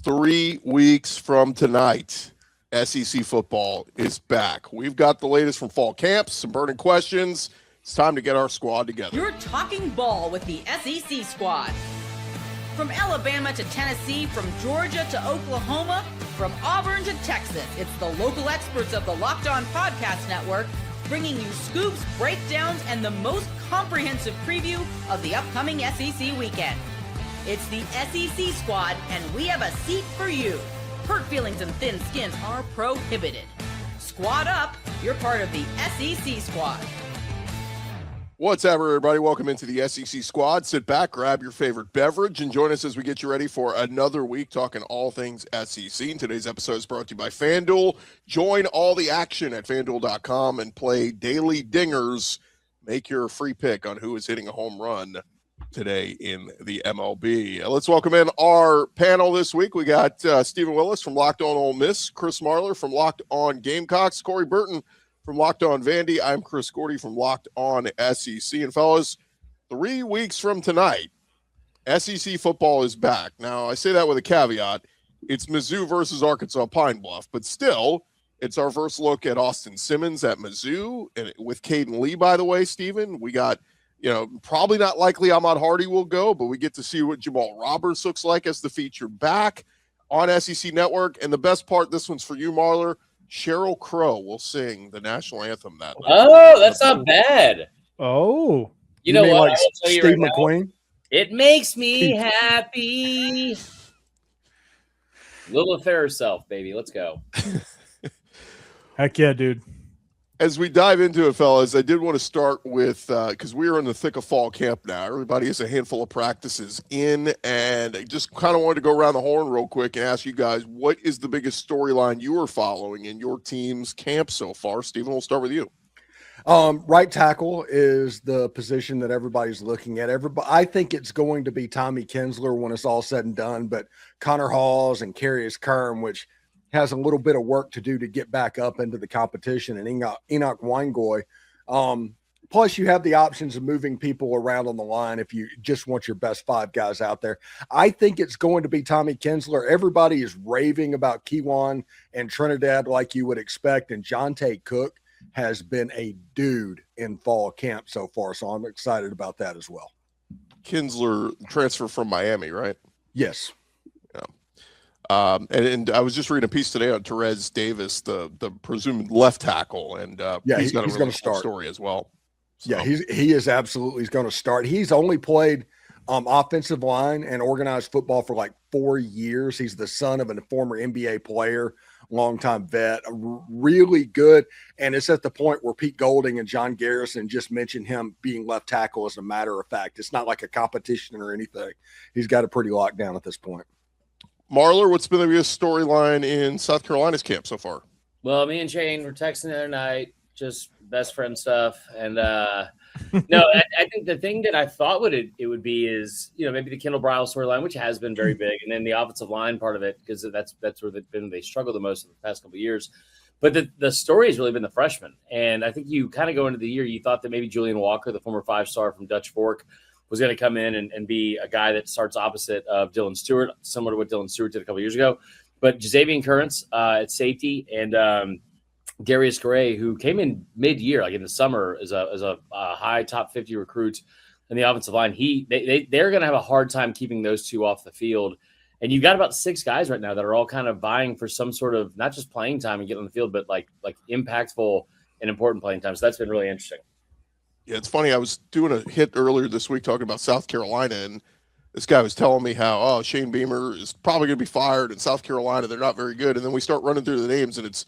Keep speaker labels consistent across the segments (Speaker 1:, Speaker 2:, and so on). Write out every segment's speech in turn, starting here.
Speaker 1: 3 weeks from tonight, SEC football is back. We've got the latest from fall camps, some burning questions. It's time to get our squad together.
Speaker 2: You're talking ball with the SEC squad. From Alabama to Tennessee, from Georgia to Oklahoma, from Auburn to Texas, it's the local experts of the Locked On Podcast Network bringing you scoops, breakdowns, and the most comprehensive preview of the upcoming SEC weekend. It's the SEC squad, and we have a seat for you. Hurt feelings and thin skins are prohibited. Squad up, you're part of the SEC squad.
Speaker 1: What's up, everybody? Welcome into the SEC squad. Sit back, grab your favorite beverage, and join us as we get you ready for another week talking all things SEC. And today's episode is brought to you by FanDuel. Join all the action at FanDuel.com and play daily dingers. Make your free pick on who is hitting a home run today in the MLB. Let's welcome in our panel this week. We got Stephen Willis from Locked On Ole Miss, Chris Marler from Locked On Gamecocks, Corey Burton from Locked On Vandy. I'm Chris Gordy from Locked On SEC. And fellas, 3 weeks from tonight, SEC football is back. Now, I say that with a caveat. It's Mizzou versus Arkansas Pine Bluff, but still, it's our first look at Austin Simmons at Mizzou, and with Caden Lee, by the way, Stephen. We got, probably not likely Ahmad Hardy will go, but we get to see what Jamal Roberts looks like as the featured back on SEC Network. And the best part, this one's for you, Marler, Sheryl Crow will sing the national anthem that night.
Speaker 3: Oh, that's not bad.
Speaker 4: Oh.
Speaker 3: You know what?
Speaker 4: Like Steve McQueen?
Speaker 3: It makes me happy. Little affair herself, baby. Let's go.
Speaker 4: Heck yeah, dude.
Speaker 1: As we dive into it, fellas, I did want to start with, because we are in the thick of fall camp now. Everybody has a handful of practices in, and I just kind of wanted to go around the horn real quick and ask you guys, what is the biggest storyline you are following in your team's camp so far? Stephen, we'll start with you.
Speaker 5: Right tackle is the position that everybody's looking at. I think it's going to be Tommy Kinsler when it's all said and done, but Connor Halls and Carius Kerm, which has a little bit of work to do to get back up into the competition, and Enoch Weingoy. Plus, you have the options of moving people around on the line if you just want your best five guys out there. I think it's going to be Tommy Kinsler. Everybody is raving about Keelon and Trinidad like you would expect, and Jonte Cook has been a dude in fall camp so far, so I'm excited about that as well.
Speaker 1: Kinsler transfer from Miami, right?
Speaker 5: Yes.
Speaker 1: And I was just reading a piece today on Terez Davis, the presumed left tackle, and he's got a really cool story as well. So.
Speaker 5: Yeah, he is absolutely going to start. He's only played offensive line and organized football for like 4 years. He's the son of a former NBA player, longtime vet, really good. And it's at the point where Pete Golding and John Garrison just mentioned him being left tackle as a matter of fact. It's not like a competition or anything. He's got it pretty locked down at this point.
Speaker 1: Marler, what's been the biggest storyline in South Carolina's camp so far?
Speaker 3: Well, me and Shane were texting the other night, just best friend stuff. And no, I think the thing that I thought it would be is, maybe the Kendall Briles storyline, which has been very big, and then the offensive line part of it, because that's where they struggled the most in the past couple of years. But the story has really been the freshmen. And I think you kind of go into the year, you thought that maybe Julian Walker, the former 5-star from Dutch Fork, was going to come in and be a guy that starts opposite of Dylan Stewart, similar to what Dylan Stewart did a couple of years ago. But Jazavian Currents at safety and Darius Gray, who came in mid-year, like in the summer, as a high top 50 recruit in the offensive line, they're going to have a hard time keeping those two off the field. And you've got about 6 guys right now that are all kind of vying for some sort of not just playing time and getting on the field, but like impactful and important playing time. So that's been really interesting.
Speaker 1: Yeah, it's funny. I was doing a hit earlier this week talking about South Carolina, and this guy was telling me how, Shane Beamer is probably going to be fired in South Carolina. They're not very good. And then we start running through the names, and it's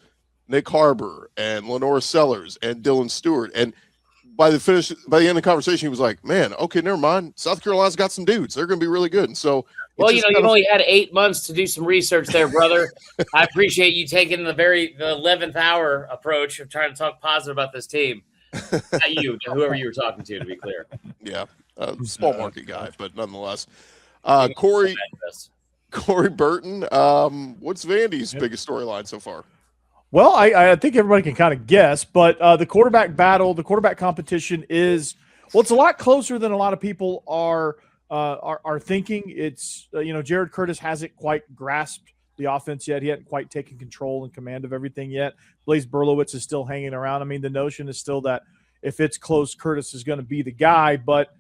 Speaker 1: Nick Harbor and Lenora Sellers and Dylan Stewart. And by the end of the conversation, he was like, man, okay, never mind. South Carolina's got some dudes. They're going to be really good. And so,
Speaker 3: well, you've only had 8 months to do some research there, brother. I appreciate you taking the 11th hour approach of trying to talk positive about this team. Not you, whoever you were talking to be clear.
Speaker 1: Yeah, small market guy, but nonetheless. Corey Burton, what's Vandy's biggest storyline so far?
Speaker 4: Well, I think everybody can kind of guess, but the quarterback battle, the quarterback competition is, well, it's a lot closer than a lot of people are are thinking. It's Jared Curtis hasn't quite grasped the offense yet. He hadn't quite taken control and command of everything yet. Blaze Berlowitz is still hanging around. I mean, the notion is still that if it's close, Curtis is going to be the guy, but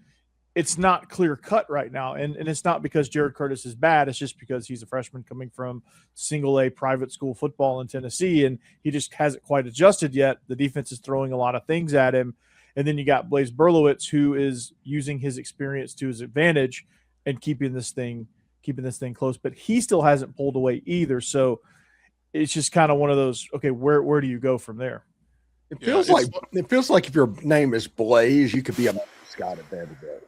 Speaker 4: it's not clear cut right now. And it's not because Jared Curtis is bad. It's just because he's a freshman coming from single A private school football in Tennessee, and he just hasn't quite adjusted yet. The defense is throwing a lot of things at him. And then you got Blaze Berlowitz, who is using his experience to his advantage and keeping this thing close, but he still hasn't pulled away either. So it's just kind of one of those, okay, where do you go from there?
Speaker 5: It feels like if your name is Blaze, you could be a mascot at Vanderbilt.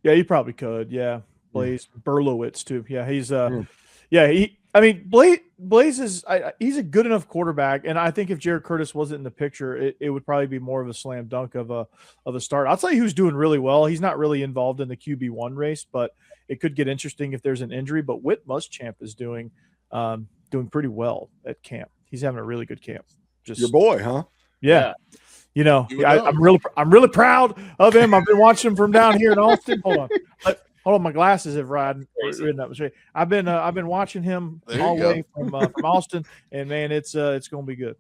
Speaker 4: Yeah, you probably could. Yeah. Blaze Berlowitz too. Yeah. He's Blaze is he's a good enough quarterback. And I think if Jared Curtis wasn't in the picture, it would probably be more of a slam dunk of a start. I'll tell you who's doing really well. He's not really involved in the QB1 race, but it could get interesting if there's an injury. But Whit Muschamp is doing pretty well at camp. He's having a really good camp. Just
Speaker 5: your boy, huh?
Speaker 4: Yeah. I'm really proud of him. I've been watching him from down here in Austin. Hold on, my glasses have ridden up. I've been watching him all the way from Austin, and man, it's going to be good.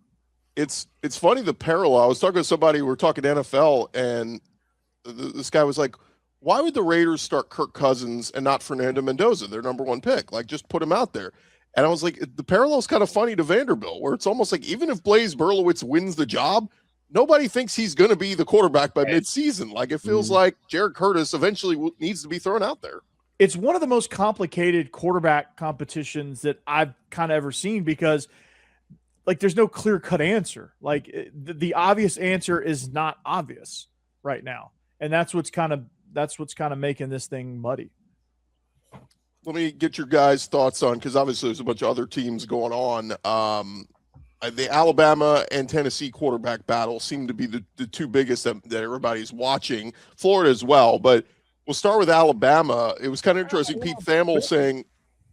Speaker 1: It's funny the parallel. I was talking to somebody. We were talking NFL, and this guy was like, "Why would the Raiders start Kirk Cousins and not Fernando Mendoza, their number one pick? Like, just put him out there." And I was like, the parallel is kind of funny to Vanderbilt, where it's almost like even if Blaze Berlowitz wins the job, nobody thinks he's going to be the quarterback by midseason. Like, it feels like Jared Curtis eventually needs to be thrown out there.
Speaker 4: It's one of the most complicated quarterback competitions that I've kind of ever seen because, like, there's no clear-cut answer. Like, the obvious answer is not obvious right now, and that's what's kind of making this thing muddy.
Speaker 1: Let me get your guys' thoughts on, because obviously there's a bunch of other teams going on. The Alabama and Tennessee quarterback battle seem to be the two biggest that everybody's watching. Florida as well, but we'll start with Alabama. It was kind of interesting. Pete Thamel saying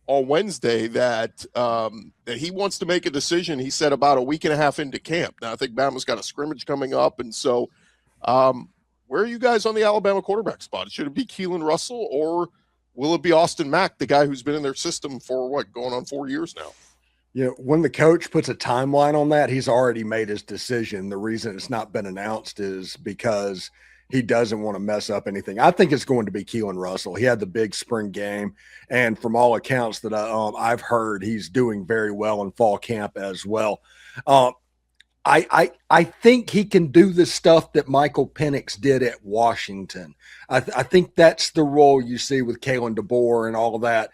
Speaker 1: on Wednesday that he wants to make a decision. He said about a week and a half into camp. Now I think Bama's got a scrimmage coming up, and so where are you guys on the Alabama quarterback spot? Should it be Keelon Russell, or will it be Austin Mack, the guy who's been in their system for going on 4 years now?
Speaker 5: When the coach puts a timeline on that, he's already made his decision. The reason it's not been announced is because he doesn't want to mess up anything. I think it's going to be Keelon Russell. He had the big spring game, and from all accounts that I've heard, he's doing very well in fall camp as well. I think he can do the stuff that Michael Penix did at Washington. I think that's the role you see with Kalen DeBoer and all of that.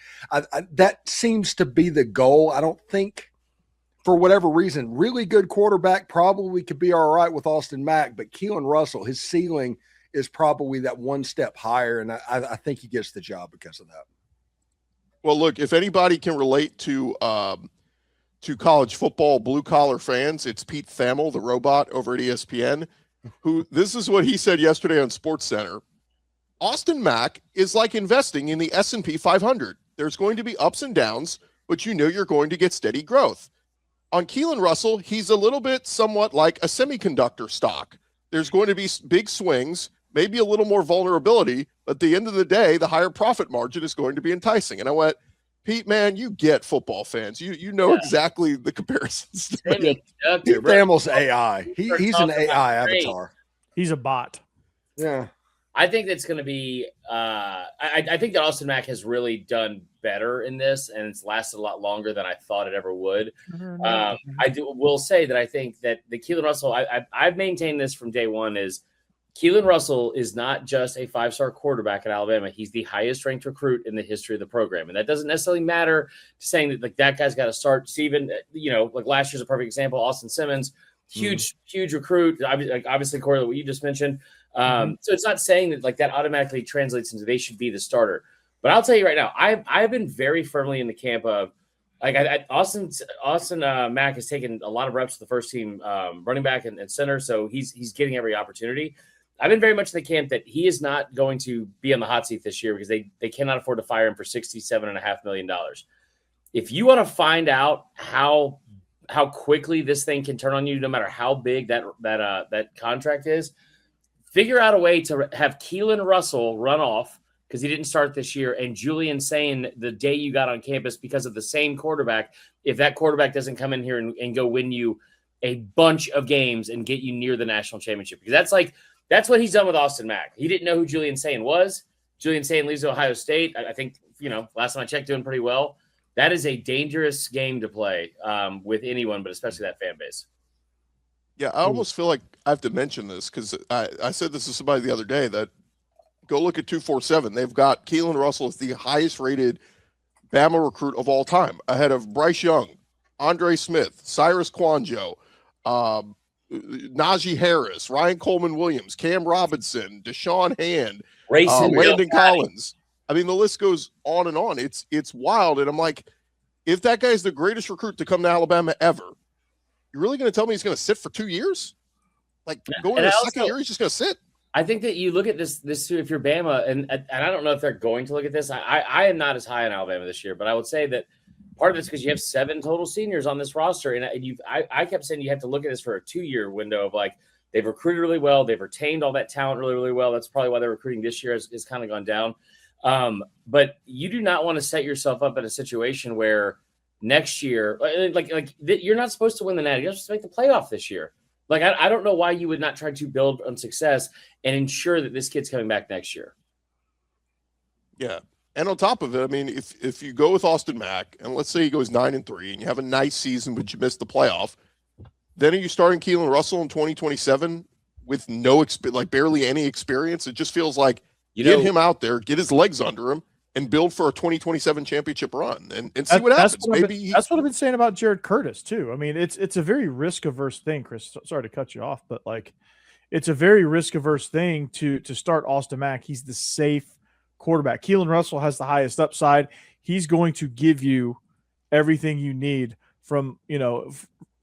Speaker 5: That seems to be the goal. I don't think, for whatever reason, really good quarterback probably could be all right with Austin Mack, but Keelon Russell, his ceiling is probably that one step higher, and I think he gets the job because of that.
Speaker 1: Well, look, if anybody can relate to college football blue-collar fans, it's Pete Thamel, the robot over at ESPN, who this is what he said yesterday on SportsCenter. Austin Mack is like investing in the S&P 500. There's going to be ups and downs, but you're going to get steady growth. On Keelon Russell, he's a little bit somewhat like a semiconductor stock. There's going to be big swings, maybe a little more vulnerability, but at the end of the day, the higher profit margin is going to be enticing. And I went, Pete, man, you get football fans. You know exactly the comparisons.
Speaker 5: Pete Thamel's AI. He's an AI avatar.
Speaker 4: He's a bot.
Speaker 5: Yeah.
Speaker 3: I think that's going to be I think that Austin Mack has really done better in this, and it's lasted a lot longer than I thought it ever would. Will say that I think that the Keelon Russell, I've maintained this from day one, is Keelon Russell is not just a 5-star quarterback at Alabama. He's the highest ranked recruit in the history of the program. And that doesn't necessarily matter to saying that that guy's got to start. Steven, like last year's a perfect example, Austin Simmons, huge recruit. Obviously, Corey, what you just mentioned. So it's not saying that that automatically translates into they should be the starter. But I'll tell you right now, I've been very firmly in the camp of Austin Mack has taken a lot of reps to the first team running back and center, so he's getting every opportunity. I've been very much in the camp that he is not going to be on the hot seat this year because they cannot afford to fire him for $67.5 million. If you want to find out how quickly this thing can turn on you, no matter how big that contract is, figure out a way to have Keelon Russell run off because he didn't start this year. And Julian saying the day you got on campus because of the same quarterback, if that quarterback doesn't come in here and go win you a bunch of games and get you near the national championship, because that's what he's done with Austin Mack. He didn't know who Julian Sayin was. Julian Sayin leaves Ohio State. I think, last time I checked, doing pretty well. That is a dangerous game to play with anyone, but especially that fan base.
Speaker 1: Yeah, I almost feel like I have to mention this because I said this to somebody the other day that go look at 247. They've got Keelon Russell as the highest rated Bama recruit of all time, ahead of Bryce Young, Andre Smith, Cyrus Kwanjo, Najee Harris, Ryan Coleman Williams, Cam Robinson, Deshaun Hand, Landon Collins. I mean, the list goes on and on. It's wild. And I'm like, if that guy's the greatest recruit to come to Alabama ever, you're really going to tell me he's going to sit for 2 years? Like, going to the second year, he's just going to sit?
Speaker 3: I think that you look at this if you're Bama, and I don't know if they're going to look at this. I am not as high on Alabama this year, but I would say that part of it's because you have 7 total seniors on this roster. And I kept saying you have to look at this for a 2-year window of like, they've recruited really well. They've retained all that talent really, really well. That's probably why their recruiting this year has kind of gone down. But you do not want to set yourself up in a situation where next year, you're not supposed to win the Natty. You're supposed to make the playoff this year. Like, I don't know why you would not try to build on success and ensure that this kid's coming back next year.
Speaker 1: Yeah. And on top of it, I mean, if you go with Austin Mack, and let's say he goes 9-3, and you have a nice season, but you missed the playoff, then are you starting Keelon Russell in 2027 with barely any experience? It just feels like get him out there, get his legs under him, and build for a 2027 championship run and see what happens.
Speaker 4: That's what I've been saying about Jared Curtis too. I mean, it's a very risk averse thing, Chris. Sorry to cut you off, but like, it's a very risk averse thing to start Austin Mack. He's the safe quarterback. Keelon Russell has the highest upside. He's going to give you everything you need from,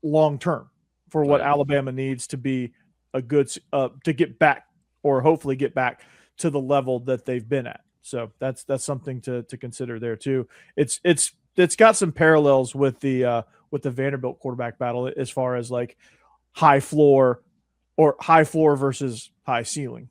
Speaker 4: long term for what Alabama needs to be a good to get back, or hopefully get back to the level that they've been at. So that's something to consider there too. It's got some parallels with the Vanderbilt quarterback battle as far as like high floor versus high ceiling.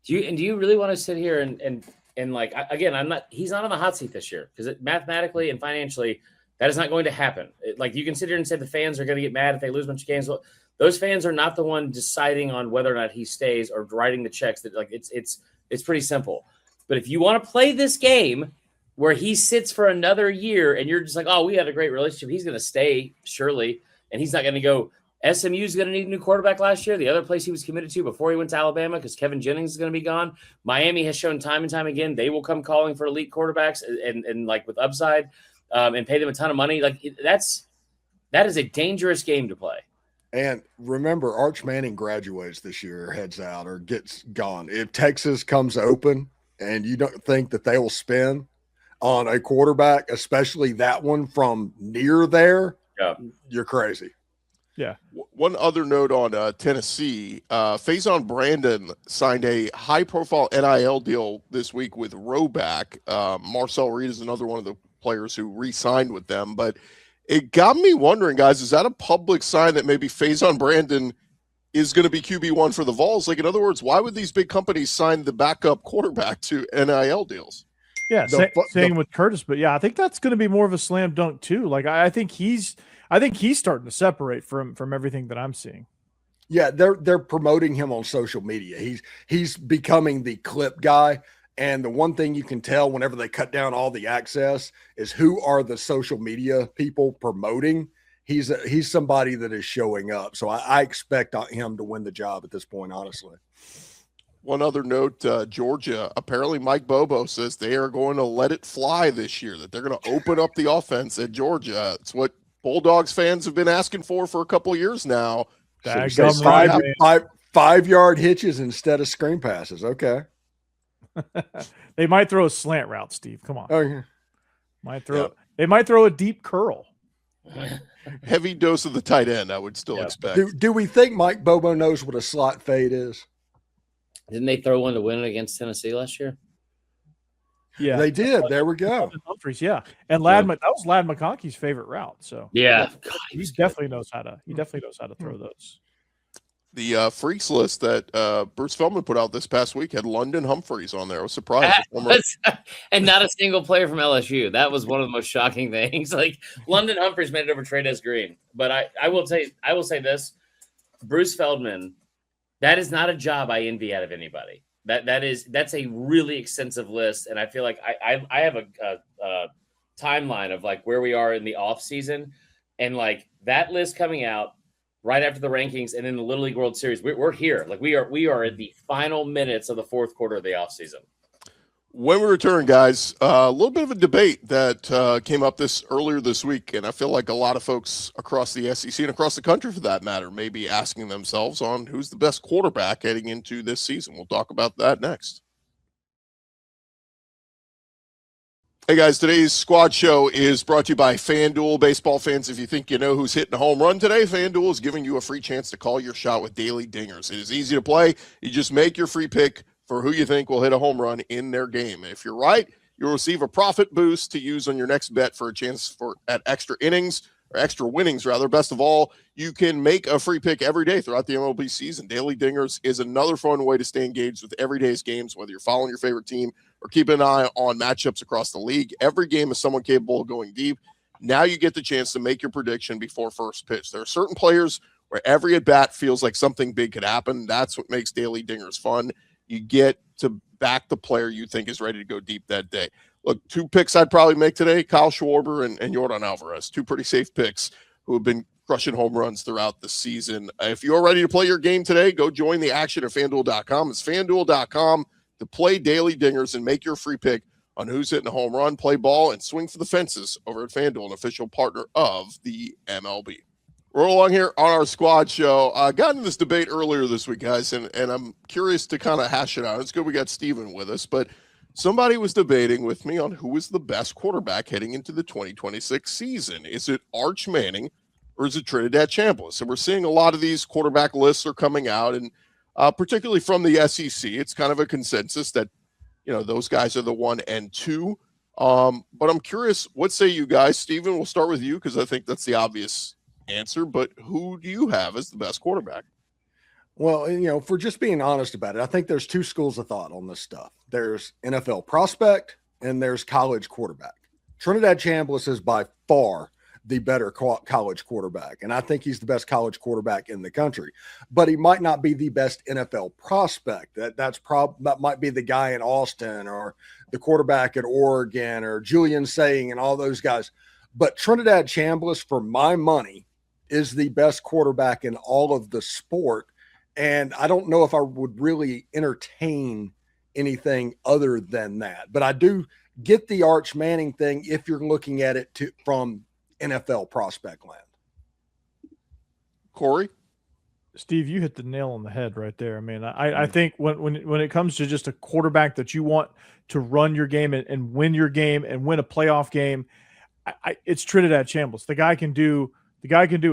Speaker 3: Do you really want to sit here and like, again, he's not on the hot seat this year because mathematically and financially that is not going to happen. Like, you can sit here and say the fans are going to get mad if they lose a bunch of games. Well, those fans are not the one deciding on whether or not he stays or writing the checks. That, like, it's pretty simple. But if you want to play this game where he sits for another year and you're just like, oh, we had a great relationship, he's going to stay, surely, and he's not going to go. SMU is going to need a new quarterback last year, the other place he was committed to before he went to Alabama, because Kevin Jennings is going to be gone. Miami has shown time and time again they will come calling for elite quarterbacks and like with upside and pay them a ton of money. Like, that is a dangerous game to play.
Speaker 5: And remember, Arch Manning graduates this year, heads out, or gets gone. If Texas comes open and you don't think that they will spend on a quarterback, especially that one from near there, you're crazy.
Speaker 4: Yeah.
Speaker 1: One other note on Tennessee, Faizon Brandon signed a high-profile NIL deal this week with Roback. Marcel Reed is another one of the players who re-signed with them. But it got me wondering, guys, is that a public sign that maybe Faizon Brandon is going to be QB1 for the Vols? Like, in other words, why would these big companies sign the backup quarterback to NIL deals?
Speaker 4: Yeah, same with Curtis, but yeah, I think that's going to be more of a slam dunk too. Like, I think he's starting to separate from everything that I'm seeing.
Speaker 5: Yeah, they're promoting him on social media. He's becoming the clip guy. And the one thing you can tell whenever they cut down all the access is who are the social media people promoting. He's somebody that is showing up. So I expect him to win the job at this point, honestly.
Speaker 1: One other note, Georgia, apparently Mike Bobo says they are going to let it fly this year, that they're going to open up the offense at Georgia. It's what Bulldogs fans have been asking for a couple of years now.
Speaker 5: Five-yard hitches instead of screen passes. Okay.
Speaker 4: They might throw a slant route, Steve. Come on.
Speaker 5: Okay.
Speaker 4: They might throw a deep curl.
Speaker 1: Heavy dose of the tight end, I would still expect.
Speaker 5: Do we think Mike Bobo knows what a slot fade is?
Speaker 3: Didn't they throw one to win it against Tennessee last year?
Speaker 5: Yeah, they did. There we go.
Speaker 4: Humphreys, yeah, and that was Ladd McConkey's favorite route. So
Speaker 3: yeah,
Speaker 4: he definitely knows how to. He definitely knows how to throw those.
Speaker 1: The freaks list that Bruce Feldman put out this past week had London Humphreys on there. I was surprised.
Speaker 3: And not a single player from LSU. That was one of the most shocking things. Like London Humphreys made it over Trey Green. But I will say this, Bruce Feldman, that is not a job I envy out of anybody. That's a really extensive list. And I feel like I have a timeline of like where we are in the off season, and like that list coming out right after the rankings and then the Little League World Series. We're here. Like we are at the final minutes of the fourth quarter of the offseason.
Speaker 1: When we return, guys, a little bit of a debate that came up earlier this week, and I feel like a lot of folks across the SEC and across the country, for that matter, may be asking themselves on who's the best quarterback heading into this season. We'll talk about that next. Hey guys, today's squad show is brought to you by FanDuel. Baseball fans, if you think you know who's hitting a home run today, FanDuel is giving you a free chance to call your shot with daily dingers. It is easy to play. You just make your free pick for who you think will hit a home run in their game. If you're right, you'll receive a profit boost to use on your next bet for a chance at extra innings, or extra winnings rather. Best of all, you can make a free pick every day throughout the MLB season. Daily Dingers is another fun way to stay engaged with every day's games, whether you're following your favorite team or keeping an eye on matchups across the league. Every game is someone capable of going deep. Now you get the chance to make your prediction before first pitch. There are certain players where every at-bat feels like something big could happen. That's what makes Daily Dingers fun. You get to back the player you think is ready to go deep that day. Look, 2 picks I'd probably make today, Kyle Schwarber and Yordan Alvarez, 2 pretty safe picks who have been crushing home runs throughout the season. If you're ready to play your game today, go join the action at FanDuel.com. It's FanDuel.com to play Daily Dingers and make your free pick on who's hitting a home run, play ball, and swing for the fences over at FanDuel, an official partner of the MLB. We're along here on our squad show. I got into this debate earlier this week, guys, and I'm curious to kind of hash it out. It's good we got Steven with us, but somebody was debating with me on who is the best quarterback heading into the 2026 season. Is it Arch Manning or is it Trinidad Chambliss? And we're seeing a lot of these quarterback lists are coming out, and particularly from the SEC, it's kind of a consensus that, you know, those guys are the 1 and 2. But I'm curious, what say you guys? Steven, we'll start with you because I think that's the obvious answer, but who do you have as the best quarterback?
Speaker 5: Well, you know, for just being honest about it, I think there's 2 schools of thought on this stuff. There's NFL prospect and there's college quarterback. Trinidad Chambliss is by far the better college quarterback, and I think he's the best college quarterback in the country. But he might not be the best NFL prospect. That might be the guy in Austin or the quarterback at Oregon or Julian Saying and all those guys. But Trinidad Chambliss, for my money, is the best quarterback in all of the sport. And I don't know if I would really entertain anything other than that. But I do get the Arch Manning thing if you're looking at it from NFL prospect land.
Speaker 1: Corey?
Speaker 4: Steve, you hit the nail on the head right there. I mean, I think when it comes to just a quarterback that you want to run your game and win your game and win a playoff game, it's Trinidad Chambliss. The guy can do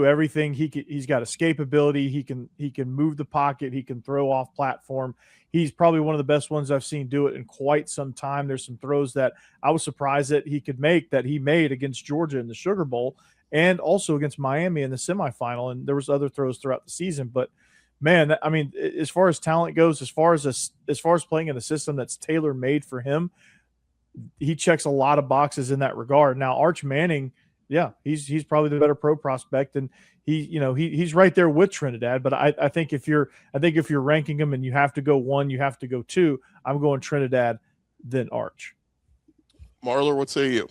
Speaker 4: everything. He's got escapability. He can move the pocket. He can throw off platform. He's probably one of the best ones I've seen do it in quite some time. There's some throws that I was surprised that he could make that he made against Georgia in the Sugar Bowl and also against Miami in the semifinal. And there was other throws throughout the season. But man, I mean, as far as talent goes, as far as playing in a system that's tailor made for him, he checks a lot of boxes in that regard. Now, Arch Manning, yeah, he's probably the better pro prospect, and he's right there with Trinidad. But I think if you're ranking him and you have to go 1, you have to go 2. I'm going Trinidad, then Arch.
Speaker 1: Marler, what say you?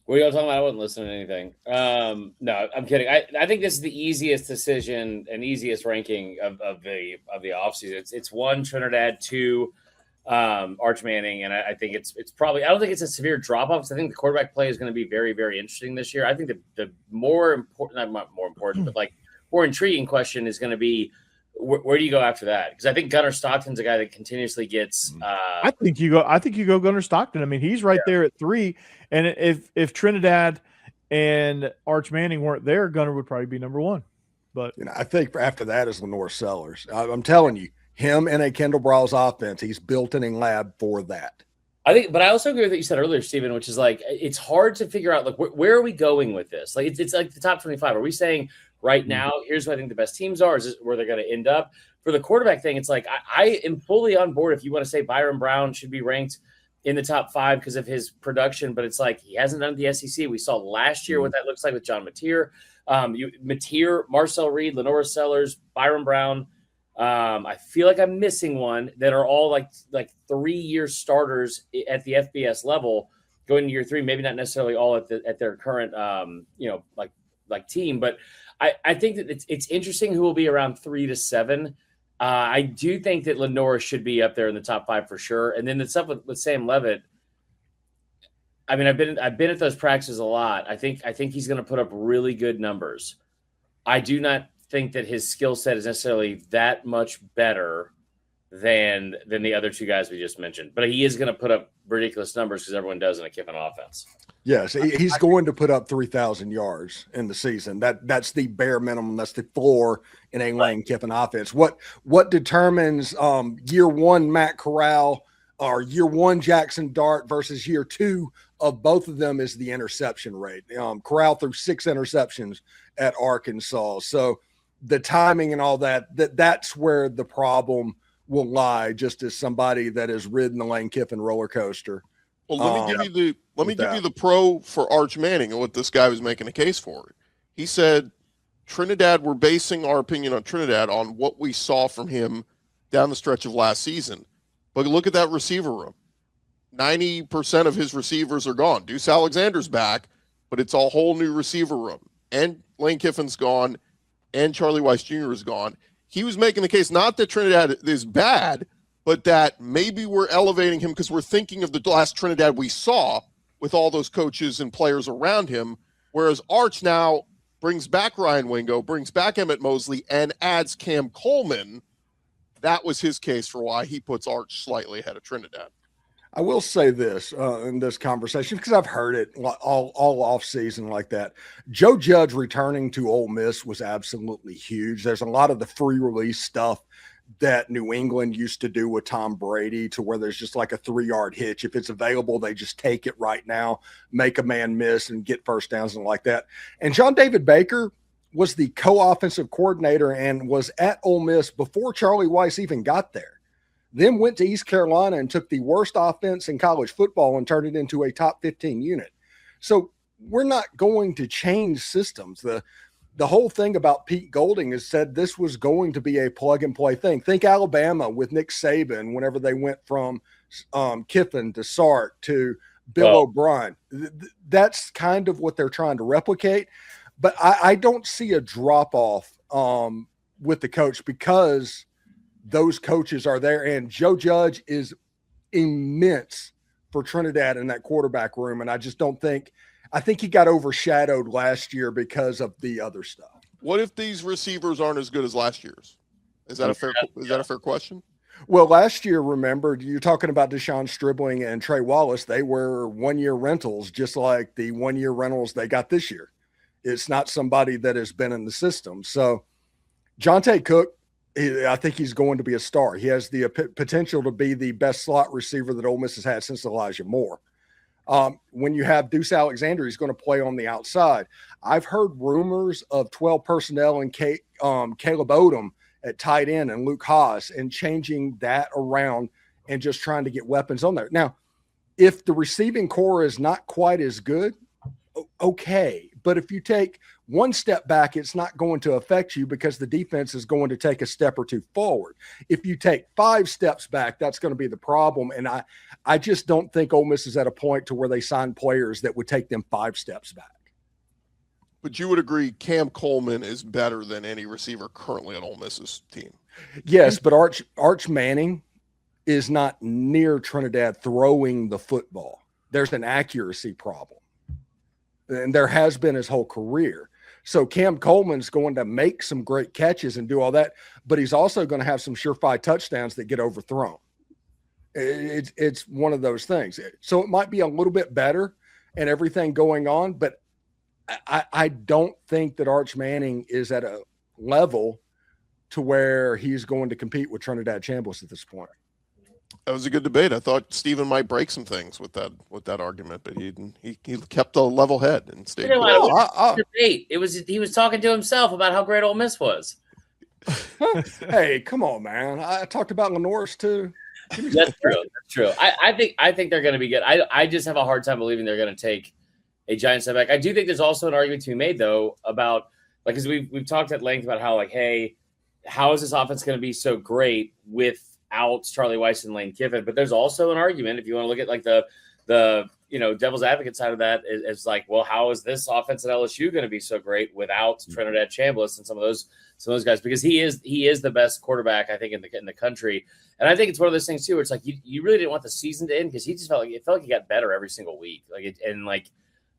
Speaker 3: What are y'all talking about? I wasn't listening to anything. No, I'm kidding. I think this is the easiest decision and easiest ranking of the offseason. It's 1 Trinidad, 2 Arch Manning, and I think it's probably, I don't think it's a severe drop off. I think the quarterback play is going to be very, very interesting this year. I think the more important, not more important, but like more intriguing question is going to be where do you go after that? Because I think Gunnar Stockton's a guy that continuously gets.
Speaker 4: I think you go Gunnar Stockton. I mean, he's right there at 3, and if Trinidad and Arch Manning weren't there, Gunnar would probably be number 1. But
Speaker 5: I think after that is Lenore Sellers. I'm telling you. Him and a Kendall Browse offense, he's built an lab for that.
Speaker 3: But I also agree with what you said earlier, Stephen, which is like it's hard to figure out like where are we going with this? Like it's like the top 25. Are we saying right now, here's what I think the best teams are. Is this where they're going to end up? For the quarterback thing, it's like I am fully on board if you want to say Byron Brown should be ranked in the top 5 because of his production, but it's like he hasn't done the SEC. We saw last year what that looks like with John Mateer. Marcel Reed, Lenora Sellers, Byron Brown. I feel like I'm missing one that are all like 3-year starters at the FBS level going to year 3, maybe not necessarily all at their current, like team, but I think that it's interesting who will be around 3 to 7. I do think that Lenora should be up there in the top 5 for sure. And then the stuff with Sam Levitt, I mean, I've been at those practices a lot. I think he's going to put up really good numbers. I do not think that his skill set is necessarily that much better than the other 2 guys we just mentioned. But he is going to put up ridiculous numbers because everyone does in a Kiffin offense.
Speaker 5: Yes, he's going to put up 3,000 yards in the season. That's the bare minimum. That's the floor in a Lane Kiffin offense. What determines year 1 Matt Corral or year 1 Jackson Dart versus year 2 of both of them is the interception rate. Corral threw 6 interceptions at Arkansas. So the timing and all that's where the problem will lie, just as somebody that has ridden the Lane Kiffin roller coaster.
Speaker 1: Well, let me give you the pro for Arch Manning and what this guy was making a case for. He said, Trinidad, we're basing our opinion on Trinidad on what we saw from him down the stretch of last season. But look at that receiver room. 90% of his receivers are gone. Deuce Alexander's back, but it's a whole new receiver room. And Lane Kiffin's gone, and Charlie Weiss Jr. is gone. He was making the case not that Trinidad is bad, but that maybe we're elevating him because we're thinking of the last Trinidad we saw with all those coaches and players around him, whereas Arch now brings back Ryan Wingo, brings back Emmett Mosley, and adds Cam Coleman. That was his case for why he puts Arch slightly ahead of Trinidad.
Speaker 5: I will say this in this conversation, because I've heard it all off season like that. Joe Judge returning to Ole Miss was absolutely huge. There's a lot of the free release stuff that New England used to do with Tom Brady, to where there's just like a 3-yard hitch. If it's available, they just take it right now, make a man miss and get first downs and like that. And John David Baker was the co-offensive coordinator and was at Ole Miss before Charlie Weiss even got there. Then went to East Carolina and took the worst offense in college football and turned it into a top 15 unit. So we're not going to change systems. The whole thing about Pete Golding is said this was going to be a plug-and-play thing. Think Alabama with Nick Saban whenever they went from Kiffin to Sark to Bill O'Brien. That's kind of what they're trying to replicate. But I don't see a drop-off with the coach because those coaches are there. And Joe Judge is immense for Trinidad in that quarterback room. And I just don't think – I think he got overshadowed last year because of the other stuff.
Speaker 1: What if these receivers aren't as good as last year's? Is that a fair question?
Speaker 5: Well, last year, remember, you're talking about Deshaun Stribling and Trey Wallace. They were 1-year rentals, just like the 1-year rentals they got this year. It's not somebody that has been in the system. So Jonte Cook, I think he's going to be a star. He has the potential to be the best slot receiver that Ole Miss has had since Elijah Moore. When you have Deuce Alexander, he's going to play on the outside. I've heard rumors of 12 personnel and Caleb Odom at tight end and Luke Haas, and changing that around and just trying to get weapons on there. Now, if the receiving core is not quite as good, okay. But if you take one step back, it's not going to affect you because the defense is going to take a step or two forward. If you take 5 steps back, that's going to be the problem. And I just don't think Ole Miss is at a point to where they sign players that would take them 5 steps back.
Speaker 1: But you would agree Cam Coleman is better than any receiver currently on Ole Miss's team.
Speaker 5: Yes, but Arch Manning is not near Trinidad throwing the football. There's an accuracy problem. And there has been his whole career. So Cam Coleman's going to make some great catches and do all that, but he's also going to have some surefire touchdowns that get overthrown. It's one of those things. So it might be a little bit better and everything going on, but I don't think that Arch Manning is at a level to where he's going to compete with Trinidad Chambliss at this point.
Speaker 1: That was a good debate. I thought Steven might break some things with that argument, but he didn't. He kept a level head and stayed.
Speaker 3: You know what? Debate. He was talking to himself about how great Ole Miss was.
Speaker 5: Hey, come on, man! I talked about Lenore's too.
Speaker 3: That's true. That's true. I think they're going to be good. I just have a hard time believing they're going to take a giant step back. I do think there's also an argument to be made though about like because we've talked at length about how like hey, how is this offense going to be so great without Charlie Weiss and Lane Kiffin? But there's also an argument if you want to look at like the devil's advocate side of that is like, well, how is this offense at LSU going to be so great without Trinidad Chambliss and some of those guys? Because he is the best quarterback I think in the country, and I think it's one of those things too where it's like you really didn't want the season to end because he just felt like he got better every single week,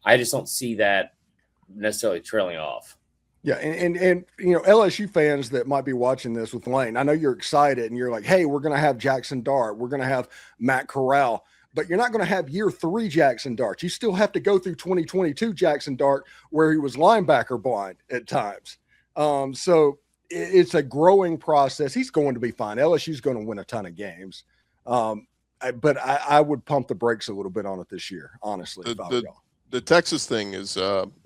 Speaker 3: I just don't see that necessarily trailing off.
Speaker 5: Yeah, and LSU fans that might be watching this with Lane, I know you're excited and you're like, hey, we're going to have Jackson Dart, we're going to have Matt Corral. But you're not going to have year 3 Jackson Dart. You still have to go through 2022 Jackson Dart where he was linebacker blind at times. So it's a growing process. He's going to be fine. LSU's going to win a ton of games. But I would pump the brakes a little bit on it this year, honestly.
Speaker 1: The Texas thing is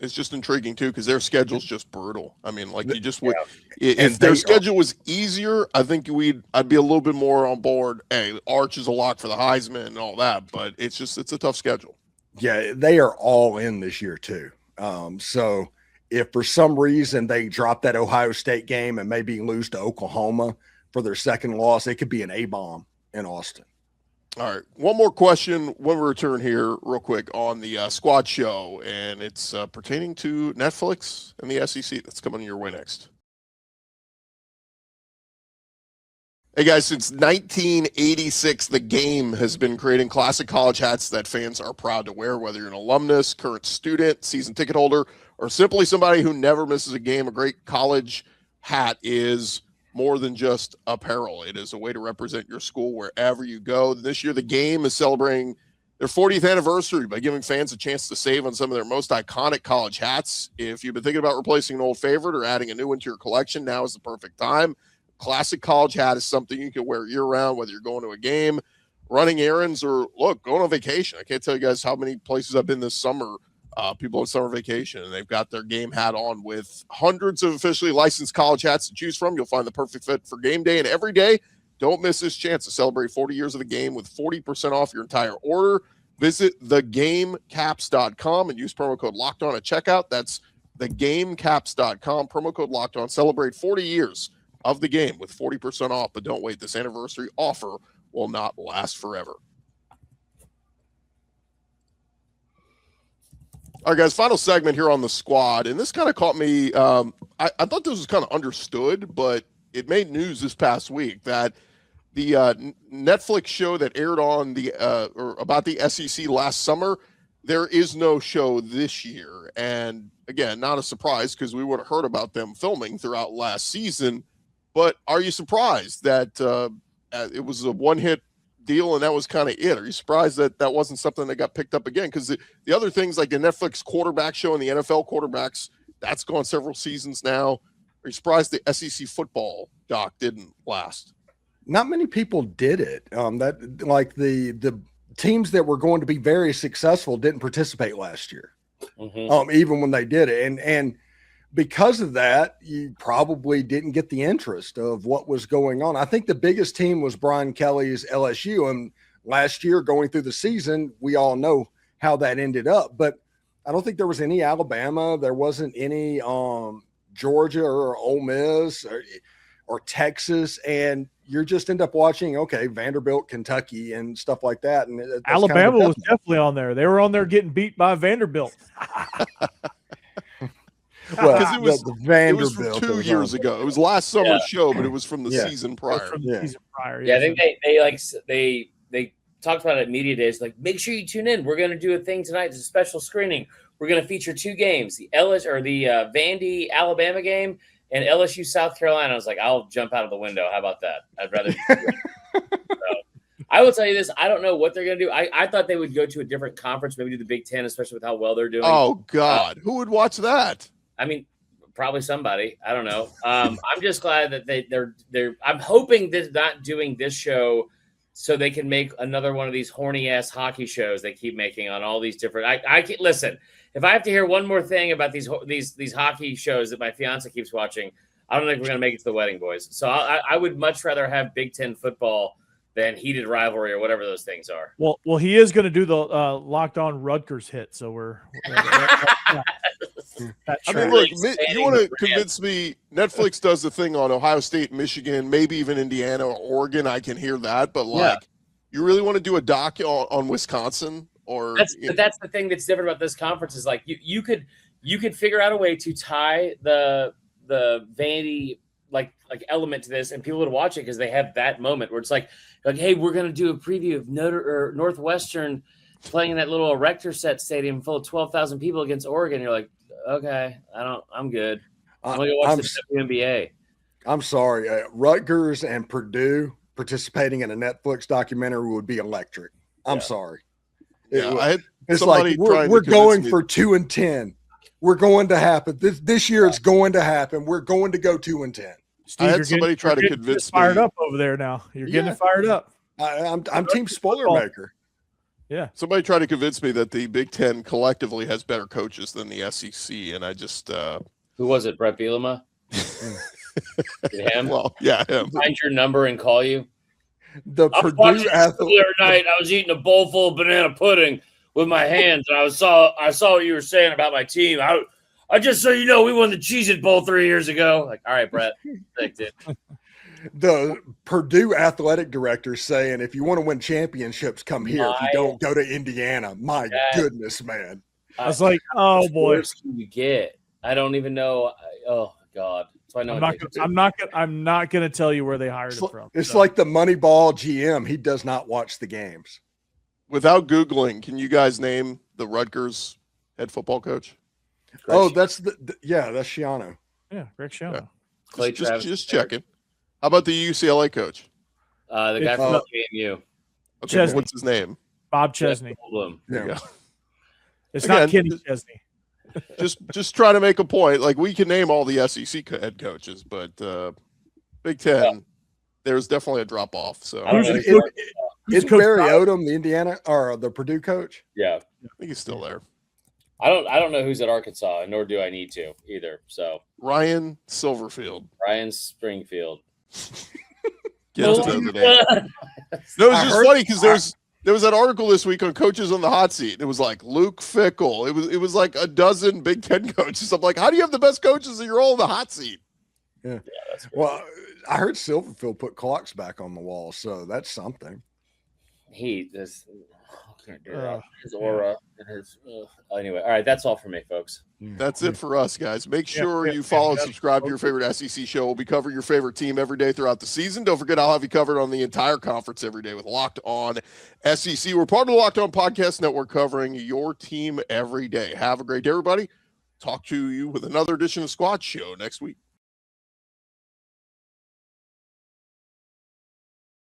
Speaker 1: just intriguing too because their schedule's just brutal. I mean, like you just would if their schedule was easier, I think I'd be a little bit more on board. Hey, Arch is a lock for the Heisman and all that, but it's a tough schedule.
Speaker 5: Yeah, they are all in this year too. So if for some reason they drop that Ohio State game and maybe lose to Oklahoma for their second loss, it could be an A-bomb in Austin.
Speaker 1: All right. One more question when we return here real quick on the squad show, and it's pertaining to Netflix and the SEC. That's coming your way next. Hey, guys, since 1986, the Game has been creating classic college hats that fans are proud to wear, whether you're an alumnus, current student, season ticket holder, or simply somebody who never misses a game. A great college hat is more than just apparel. It is a way to represent your school wherever you go. This year, the Game is celebrating their 40th anniversary by giving fans a chance to save on some of their most iconic college hats. If you've been thinking about replacing an old favorite or adding a new one to your collection, now is the perfect time. Classic college hat is something you can wear year-round, whether you're going to a game, running errands, or, going on vacation. I can't tell you guys how many places I've been this summer, people on summer vacation, and they've got their Game hat on with hundreds of officially licensed college hats to choose from. You'll find the perfect fit for game day and every day. Don't miss this chance to celebrate 40 years of the Game with 40% off your entire order. Visit thegamecaps.com and use promo code LOCKEDON at checkout. That's thegamecaps.com, promo code LOCKEDON. Celebrate 40 years of the Game with 40% off, but don't wait. This anniversary offer will not last forever. All right, guys, final segment here on the squad, and this kind of caught me. I thought this was kind of understood, but it made news this past week that the Netflix show that aired on or about the SEC last summer, there is no show this year. And again, not a surprise because we would have heard about them filming throughout last season. But are you surprised that it was a one-hit deal and that was kind of it? Are you surprised that that wasn't something that got picked up again? Because the other things like the Netflix quarterback show and the NFL quarterbacks, that's gone several seasons now. Are you surprised the SEC football doc didn't last?
Speaker 5: Not many people did it. That like the teams that were going to be very successful didn't participate last year, even when they did it. And because of that, you probably didn't get the interest of what was going on. I think the biggest team was Brian Kelly's LSU. And last year, going through the season, we all know how that ended up. But I don't think there was any Alabama. There wasn't any Georgia or Ole Miss or Texas. And you just end up watching, Vanderbilt, Kentucky, and stuff like that. And
Speaker 4: Alabama was definitely on there. They were on there getting beat by Vanderbilt.
Speaker 1: Well, because it was from 2 years ago. It was last summer's show, but it was from the season prior.
Speaker 3: I think they talked about it at media days. Like, make sure you tune in. We're going to do a thing tonight. It's a special screening. We're going to feature 2 games: the Vandy Alabama game and LSU South Carolina. I was like, I'll jump out of the window. How about that? I'd rather. I will tell you this. I don't know what they're going to do. I thought they would go to a different conference, maybe do the Big Ten, especially with how well they're doing.
Speaker 1: Oh God, who would watch that?
Speaker 3: I mean, probably somebody. I don't know. I'm just glad that they're. I'm hoping that not doing this show so they can make another one of these horny ass hockey shows they keep making on all these different. I can listen. If I have to hear one more thing about these hockey shows that my fiance keeps watching, I don't think we're going to make it to the wedding, boys. So I would much rather have Big Ten football than heated rivalry or whatever those things are.
Speaker 4: Well, he is going to do the Locked On Rutgers hit, so we're
Speaker 1: I mean, look, you want to convince me Netflix does the thing on Ohio State, Michigan, maybe even Indiana or Oregon. I can hear that, but you really want to do a doc on Wisconsin?
Speaker 3: But that's the thing that's different about this conference is like you could figure out a way to tie the vanity like element to this, and people would watch it because they have that moment where it's like, hey, we're gonna do a preview of Northwestern playing in that little Erector Set stadium full of 12,000 people against Oregon. You're like, okay, I'm good. I'm gonna go watch the WNBA.
Speaker 5: I'm sorry, Rutgers and Purdue participating in a Netflix documentary would be electric. I'm sorry. It's like we're going for 2-10. We're going to happen this year. It's going to happen. We're going to go 2-10.
Speaker 1: Steve, I had somebody try to convince me.
Speaker 4: Fired up over there now. You're getting fired up.
Speaker 5: I'm team spoiler maker.
Speaker 4: Yeah.
Speaker 1: Somebody tried to convince me that the Big Ten collectively has better coaches than the SEC, and I just
Speaker 3: who was it? Brett Bielema. Him?
Speaker 1: Well, yeah, him.
Speaker 3: Find your number and call you.
Speaker 5: The Purdue athlete.
Speaker 3: The other night, I was eating a bowl full of banana pudding with my hands, and I saw what you were saying about my team. I just so you know, we won the Cheez-It Bowl 3 years ago. Like, all right, Brett, thanks, it.
Speaker 5: The Purdue athletic director saying, if you want to win championships, come here. If you don't, go to Indiana. My goodness, man.
Speaker 4: I was like, oh boy,
Speaker 3: what can you get? I don't even know. Oh God. So I know
Speaker 4: I'm not going to tell you where they hired him from.
Speaker 5: It's like the Moneyball GM. He does not watch the games.
Speaker 1: Without Googling, can you guys name the Rutgers head football coach?
Speaker 5: That's that's Schiano.
Speaker 4: Yeah, Greg Schiano.
Speaker 1: Yeah. Just checking. How about the UCLA coach?
Speaker 3: The guy from KMU.
Speaker 1: Okay,
Speaker 4: Chesney.
Speaker 1: what's his name?
Speaker 4: Bob Chesney.
Speaker 5: Yeah.
Speaker 4: It's not Kenny Chesney.
Speaker 1: just try to make a point. Like, we can name all the SEC head coaches, but Big Ten, there's definitely a drop off. So
Speaker 5: is Barry Odom the Indiana or the Purdue coach?
Speaker 3: Yeah,
Speaker 1: I think he's still there.
Speaker 3: I don't know who's at Arkansas, nor do I need to either. So
Speaker 1: Ryan Silverfield,
Speaker 3: Ryan Springfield.
Speaker 1: No, it's just funny because there was that article this week on coaches on the hot seat. It was like Luke Fickell. It was like a dozen Big Ten coaches. I'm like, how do you have the best coaches and you're all in the hot seat?
Speaker 5: Yeah. Well, I heard Silverfield put clocks back on the wall, so that's something.
Speaker 3: His aura and his anyway. All right, that's all for me, folks.
Speaker 1: That's it for us, guys. Make sure you follow and subscribe to your favorite SEC show. We'll be covering your favorite team every day throughout the season. Don't forget, I'll have you covered on the entire conference every day with Locked On SEC. We're part of the Locked On Podcast Network, covering your team every day. Have a great day, everybody. Talk to you with another edition of Squad Show next week.